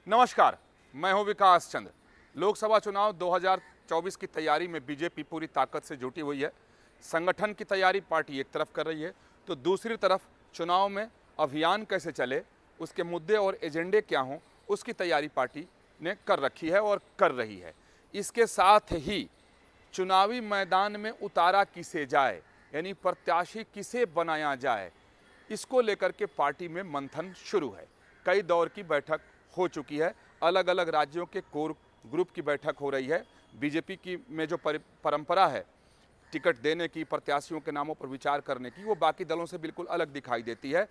नमस्कार, मैं हूं विकास चंद्र। लोकसभा चुनाव 2024 की तैयारी में बीजेपी पूरी ताकत से जुटी हुई है। संगठन की तैयारी पार्टी एक तरफ कर रही है, तो दूसरी तरफ चुनाव में अभियान कैसे चले, उसके मुद्दे और एजेंडे क्या हों, उसकी तैयारी पार्टी ने कर रखी है और कर रही है। इसके साथ ही चुनावी मैदान में उतारा किसे जाए, यानी प्रत्याशी किसे बनाया जाए, इसको लेकर के पार्टी में मंथन शुरू है। कई दौर की बैठक हो चुकी है, अलग अलग राज्यों के कोर ग्रुप की बैठक हो रही है। बीजेपी की में जो परंपरा है टिकट देने की, प्रत्याशियों के नामों पर विचार करने की, वो बाकी दलों से बिल्कुल अलग दिखाई देती है।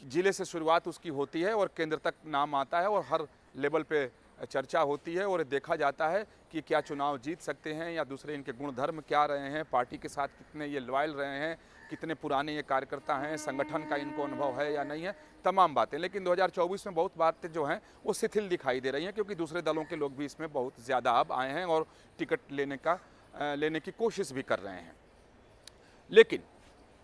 जिले से शुरुआत उसकी होती है और केंद्र तक नाम आता है और हर लेवल पे चर्चा होती है और देखा जाता है कि क्या चुनाव जीत सकते हैं या दूसरे इनके गुणधर्म क्या रहे हैं, पार्टी के साथ कितने ये लॉयल रहे हैं, कितने पुराने ये कार्यकर्ता हैं, संगठन का इनको अनुभव है या नहीं है, तमाम बातें। लेकिन 2024 में बहुत बातें जो हैं वो शिथिल दिखाई दे रही हैं, क्योंकि दूसरे दलों के लोग भी इसमें बहुत ज़्यादा अब आए हैं और टिकट लेने की कोशिश भी कर रहे हैं। लेकिन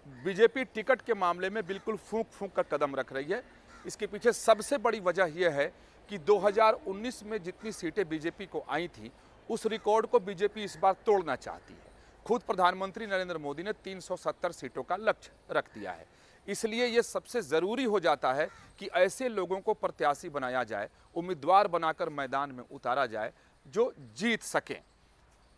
बीजेपी टिकट के मामले में बिल्कुल फूंक फूंक कर कदम रख रही है। इसके पीछे सबसे बड़ी वजह यह है कि 2019 में जितनी सीटें बीजेपी को आई थी, उस रिकॉर्ड को बीजेपी इस बार तोड़ना चाहती है। खुद प्रधानमंत्री नरेंद्र मोदी ने 370 सीटों का लक्ष्य रख दिया है। इसलिए ये सबसे ज़रूरी हो जाता है कि ऐसे लोगों को प्रत्याशी बनाया जाए, उम्मीदवार बनाकर मैदान में उतारा जाए जो जीत सकें,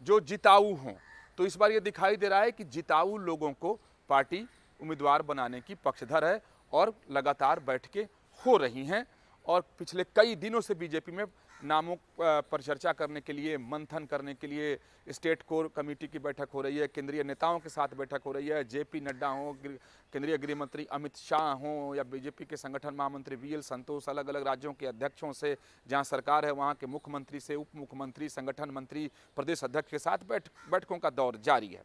जो जिताऊ हों। तो इस बार ये दिखाई दे रहा है कि जिताऊ लोगों को पार्टी उम्मीदवार बनाने की पक्षधर है और लगातार बैठकें हो रही हैं। और पिछले कई दिनों से बीजेपी में नामों पर चर्चा करने के लिए, मंथन करने के लिए स्टेट कोर कमेटी की बैठक हो रही है, केंद्रीय नेताओं के साथ बैठक हो रही है। जेपी नड्डा हो, केंद्रीय गृह मंत्री अमित शाह हों या बीजेपी के संगठन महामंत्री वीएल संतोष, अलग अलग राज्यों के अध्यक्षों से, जहां सरकार है वहां के मुख्यमंत्री से, उप मुख्यमंत्री, संगठन मंत्री, प्रदेश अध्यक्ष के साथ बैठकों का दौर जारी है।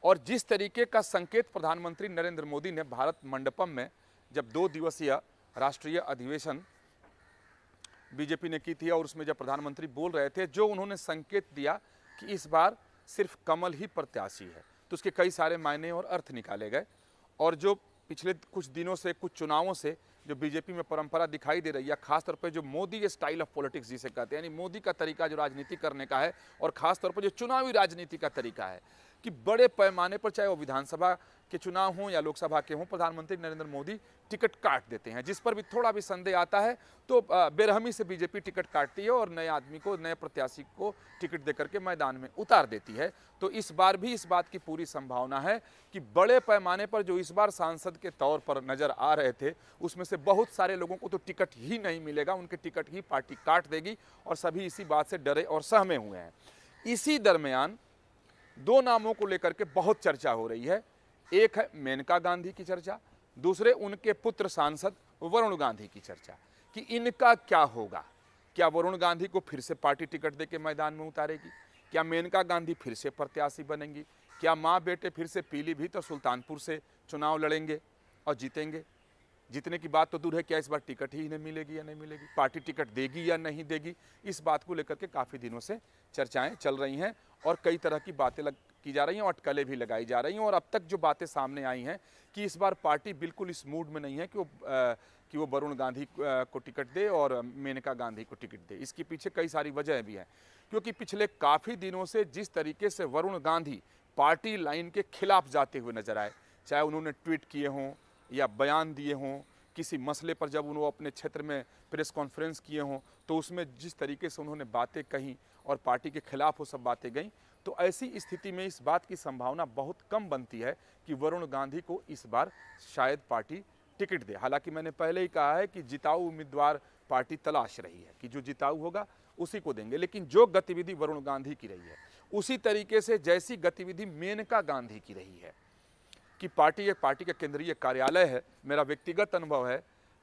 और जिस तरीके का संकेत प्रधानमंत्री नरेंद्र मोदी ने भारत मंडपम में जब 2 दिवसीय राष्ट्रीय अधिवेशन बीजेपी ने की थी और उसमें जब प्रधानमंत्री बोल रहे थे, जो उन्होंने संकेत दिया कि इस बार सिर्फ कमल ही प्रत्याशी है, तो उसके कई सारे मायने और अर्थ निकाले गए। और जो पिछले कुछ दिनों से, कुछ चुनावों से जो बीजेपी में परंपरा दिखाई दे रही है, खासतौर पर जो मोदी स्टाइल ऑफ पॉलिटिक्स जिसे कहते हैं, यानी मोदी का तरीका जो राजनीति करने का है और खासतौर पर जो चुनावी राजनीति का तरीका है कि बड़े पैमाने पर, चाहे वो विधानसभा के चुनाव हों या लोकसभा के हों, प्रधानमंत्री नरेंद्र मोदी टिकट काट देते हैं। जिस पर भी थोड़ा भी संदेह आता है तो बेरहमी से बीजेपी टिकट काटती है और नए आदमी को, नए प्रत्याशी को टिकट देकर के मैदान में उतार देती है। तो इस बार भी इस बात की पूरी संभावना है कि बड़े पैमाने पर जो इस बार सांसद के तौर पर नजर आ रहे थे, उसमें से बहुत सारे लोगों को तो टिकट ही नहीं मिलेगा, उनके टिकट ही पार्टी काट देगी और सभी इसी बात से डरे और सहमे हुए हैं। इसी दरमियान 2 नामों को लेकर के बहुत चर्चा हो रही है। एक है मेनका गांधी की चर्चा, दूसरे उनके पुत्र सांसद वरुण गांधी की चर्चा कि इनका क्या होगा। क्या वरुण गांधी को फिर से पार्टी टिकट देके मैदान में उतारेगी? क्या मेनका गांधी फिर से प्रत्याशी बनेंगी? क्या माँ बेटे फिर से पीलीभीत और सुल्तानपुर से चुनाव लड़ेंगे और जीतेंगे? जीतने की बात तो दूर है, क्या इस बार टिकट ही नहीं मिलेगी या नहीं मिलेगी, पार्टी टिकट देगी या नहीं देगी? इस बात को लेकर के काफ़ी दिनों से चर्चाएं चल रही हैं और कई तरह की बातें की जा रही हैं और अटकलें भी लगाई जा रही हैं। और अब तक जो बातें सामने आई हैं कि इस बार पार्टी बिल्कुल इस मूड में नहीं है कि वो वरुण गांधी को टिकट दे और मेनका गांधी को टिकट दे। इसके पीछे कई सारी वजह भी हैं, क्योंकि पिछले काफ़ी दिनों से जिस तरीके से वरुण गांधी पार्टी लाइन के खिलाफ जाते हुए नजर आए, चाहे उन्होंने ट्वीट किए हों या बयान दिए हों, किसी मसले पर जब उन्होंने अपने क्षेत्र में प्रेस कॉन्फ्रेंस किए हों तो उसमें जिस तरीके से उन्होंने बातें कहीं और पार्टी के खिलाफ वो सब बातें गईं, तो ऐसी स्थिति में इस बात की संभावना बहुत कम बनती है कि वरुण गांधी को इस बार शायद पार्टी टिकट दे। हालांकि मैंने पहले ही कहा है कि जिताऊ उम्मीदवार पार्टी तलाश रही है कि जो जिताऊ होगा उसी को देंगे। लेकिन जो गतिविधि वरुण गांधी की रही है, उसी तरीके से जैसी गतिविधि मेनका गांधी की रही है कि पार्टी का केंद्रीय कार्यालय है। मेरा व्यक्तिगत अनुभव है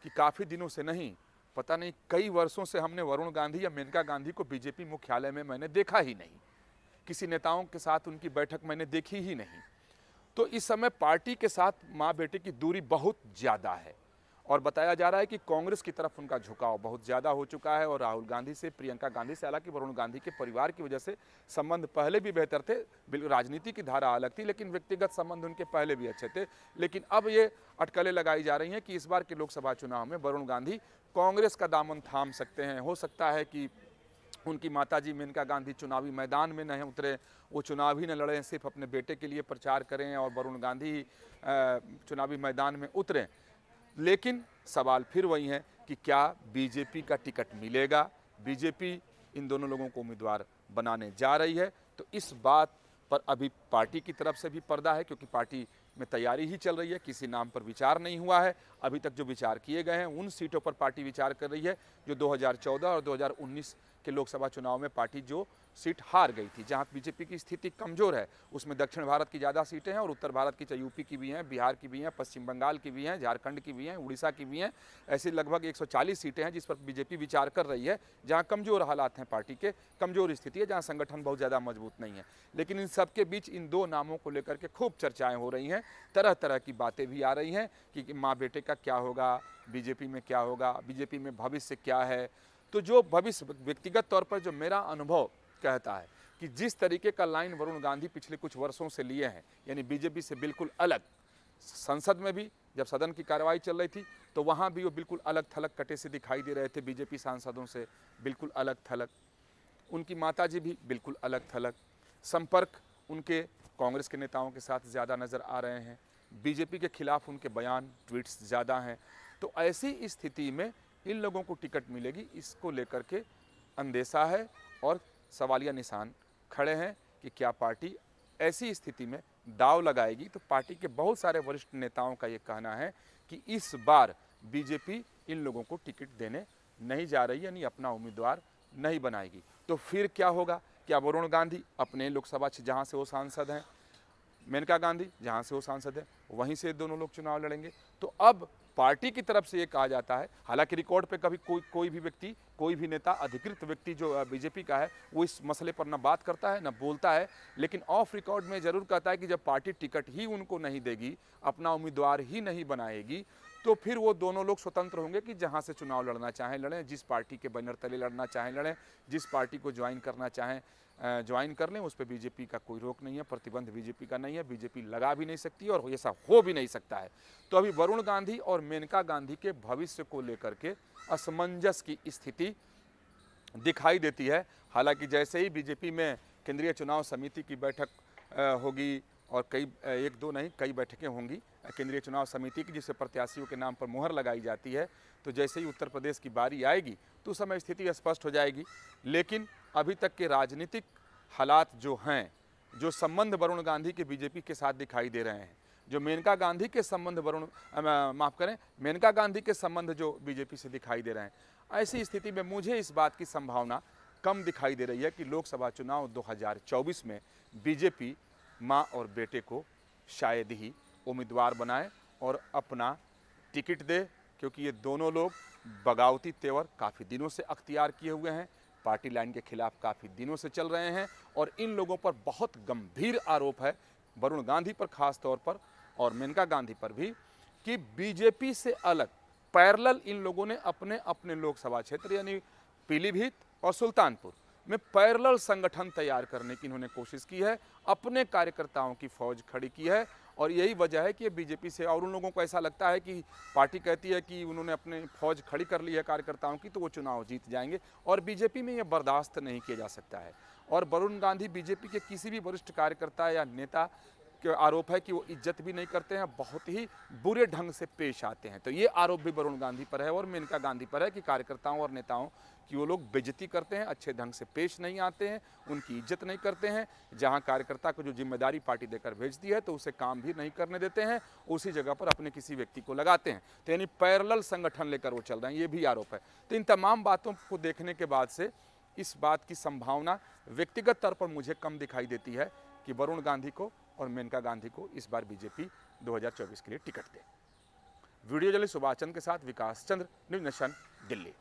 कि काफ़ी दिनों से नहीं, पता नहीं कई वर्षों से हमने वरुण गांधी या मेनका गांधी को बीजेपी मुख्यालय में मैंने देखा ही नहीं, किसी नेताओं के साथ उनकी बैठक मैंने देखी ही नहीं। तो इस समय पार्टी के साथ माँ बेटे की दूरी बहुत ज़्यादा है और बताया जा रहा है कि कांग्रेस की तरफ उनका झुकाव बहुत ज़्यादा हो चुका है और राहुल गांधी से, प्रियंका गांधी से, हालांकि वरुण गांधी के परिवार की वजह से संबंध पहले भी बेहतर थे, बिल्कुल राजनीति की धारा अलग थी, लेकिन व्यक्तिगत संबंध उनके पहले भी अच्छे थे। लेकिन अब ये अटकलें लगाई जा रही हैं कि इस बार के लोकसभा चुनाव में वरुण गांधी कांग्रेस का दामन थाम सकते हैं। हो सकता है कि उनकी माताजी मेनका गांधी चुनावी मैदान में नहीं उतरे, वो चुनाव ही न लड़ें, सिर्फ अपने बेटे के लिए प्रचार करें और वरुण गांधी चुनावी मैदान में उतरें। लेकिन सवाल फिर वही है कि क्या बीजेपी का टिकट मिलेगा? बीजेपी इन दोनों लोगों को उम्मीदवार बनाने जा रही है, तो इस बात पर अभी पार्टी की तरफ से भी पर्दा है, क्योंकि पार्टी में तैयारी ही चल रही है, किसी नाम पर विचार नहीं हुआ है। अभी तक जो विचार किए गए हैं उन सीटों पर पार्टी विचार कर रही है जो 2014 और 2019 के लोकसभा चुनाव में पार्टी जो सीट हार गई थी, जहां बीजेपी की स्थिति कमजोर है। उसमें दक्षिण भारत की ज़्यादा सीटें हैं और उत्तर भारत की, चाहे यूपी की भी हैं, बिहार की भी हैं, पश्चिम बंगाल की भी हैं, झारखंड की भी हैं, उड़ीसा की भी हैं। ऐसी लगभग 140 सीटें हैं जिस पर बीजेपी विचार कर रही है, जहां कमजोर हालात हैं, पार्टी के कमजोर स्थिति है, जहां संगठन बहुत ज़्यादा मजबूत नहीं है। लेकिन इन सबके बीच इन दो नामों को लेकर के खूब चर्चाएँ हो रही हैं, तरह तरह की बातें भी आ रही हैं कि माँ बेटे का क्या होगा, बीजेपी में क्या होगा, बीजेपी में भविष्य क्या है। तो जो भविष्य व्यक्तिगत तौर पर जो मेरा अनुभव कहता है कि जिस तरीके का लाइन वरुण गांधी पिछले कुछ वर्षों से लिए हैं, यानी बीजेपी से बिल्कुल अलग, संसद में भी जब सदन की कार्रवाई चल रही थी तो वहाँ भी वो बिल्कुल अलग थलग कटे से दिखाई दे रहे थे, बीजेपी सांसदों से बिल्कुल अलग थलग। उनकी माताजी भी बिल्कुल अलग थलग। संपर्क उनके कांग्रेस के नेताओं के साथ ज़्यादा नज़र आ रहे हैं, बीजेपी के खिलाफ उनके बयान, ट्वीट्स ज़्यादा हैं। तो ऐसी स्थिति में इन लोगों को टिकट मिलेगी, इसको लेकर के अंदेशा है और सवालिया निशान खड़े हैं कि क्या पार्टी ऐसी स्थिति में दांव लगाएगी। तो पार्टी के बहुत सारे वरिष्ठ नेताओं का ये कहना है कि इस बार बीजेपी इन लोगों को टिकट देने नहीं जा रही, यानी अपना उम्मीदवार नहीं बनाएगी। तो फिर क्या होगा? क्या वरुण गांधी अपने लोकसभा जहाँ से वो सांसद हैं, मेनका गांधी जहाँ से वो सांसद है, वहीं से दोनों लोग चुनाव लड़ेंगे? तो अब पार्टी की तरफ से ये कहा जाता है, हालांकि रिकॉर्ड पे कभी कोई भी व्यक्ति, कोई भी नेता, अधिकृत व्यक्ति जो बीजेपी का है, वो इस मसले पर न बात करता है न बोलता है, लेकिन ऑफ रिकॉर्ड में जरूर कहता है कि जब पार्टी टिकट ही उनको नहीं देगी, अपना उम्मीदवार ही नहीं बनाएगी, तो फिर वो दोनों लोग स्वतंत्र होंगे कि जहाँ से चुनाव लड़ना चाहें लड़ें, जिस पार्टी के बैनर तले लड़ना चाहें लड़ें, जिस पार्टी को ज्वाइन करना चाहें ज्वाइन कर लें। उस पर बीजेपी का कोई रोक नहीं है, प्रतिबंध बीजेपी का नहीं है, बीजेपी लगा भी नहीं सकती और ऐसा हो भी नहीं सकता है। तो अभी वरुण गांधी और मेनका गांधी के भविष्य को लेकर के असमंजस की स्थिति दिखाई देती है। हालांकि जैसे ही बीजेपी में केंद्रीय चुनाव समिति की बैठक होगी और कई बैठकें होंगी केंद्रीय चुनाव समिति की, जिससे प्रत्याशियों के नाम पर मुहर लगाई जाती है, तो जैसे ही उत्तर प्रदेश की बारी आएगी तो उस समय स्थिति स्पष्ट हो जाएगी। लेकिन अभी तक के राजनीतिक हालात जो हैं, जो संबंध वरुण गांधी के बीजेपी के साथ दिखाई दे रहे हैं, जो मेनका गांधी के संबंध मेनका गांधी के संबंध जो बीजेपी से दिखाई दे रहे हैं, ऐसी स्थिति में मुझे इस बात की संभावना कम दिखाई दे रही है कि लोकसभा चुनाव 2024 में बीजेपी माँ और बेटे को शायद ही उम्मीदवार बनाए और अपना टिकट दे, क्योंकि ये दोनों लोग बगावती तेवर काफ़ी दिनों से अख्तियार किए हुए हैं, पार्टी लाइन के खिलाफ काफ़ी दिनों से चल रहे हैं और इन लोगों पर बहुत गंभीर आरोप है, वरुण गांधी पर खास तौर पर और मेनका गांधी पर भी, कि बीजेपी से अलग पैरेलल इन लोगों ने अपने अपने लोकसभा क्षेत्र यानी पीलीभीत और सुल्तानपुर में पैरेलल संगठन तैयार करने की इन्होंने कोशिश की है, अपने कार्यकर्ताओं की फौज खड़ी की है। और यही वजह है कि बीजेपी से, और उन लोगों को ऐसा लगता है कि पार्टी कहती है कि उन्होंने अपने फौज खड़ी कर ली है कार्यकर्ताओं की, तो वो चुनाव जीत जाएंगे, और बीजेपी में ये बर्दाश्त नहीं किया जा सकता है। और वरुण गांधी बीजेपी के किसी भी वरिष्ठ कार्यकर्ता या नेता के आरोप है कि वो इज्जत भी नहीं करते हैं, बहुत ही बुरे ढंग से पेश आते हैं। तो ये आरोप भी वरुण गांधी पर है और मेनका गांधी पर है कि कार्यकर्ताओं और नेताओं की वो लोग बेइज्जती करते हैं, अच्छे ढंग से पेश नहीं आते हैं, उनकी इज्जत नहीं करते हैं। जहां कार्यकर्ता को जो जिम्मेदारी पार्टी देकर भेजती है तो उसे काम भी नहीं करने देते हैं, उसी जगह पर अपने किसी व्यक्ति को लगाते हैं। तो यानी पैरेलल संगठन लेकर वो चल रहे हैं, ये भी आरोप है। तो इन तमाम बातों को देखने के बाद से इस बात की संभावना व्यक्तिगत तौर पर मुझे कम दिखाई देती है कि वरुण गांधी को और मेनका गांधी को इस बार बीजेपी 2024 के लिए टिकट दे। वीडियो जर्नलिस्ट सुभाष चंद्र के साथ विकास चंद्र, न्यूज़ नेशन, दिल्ली।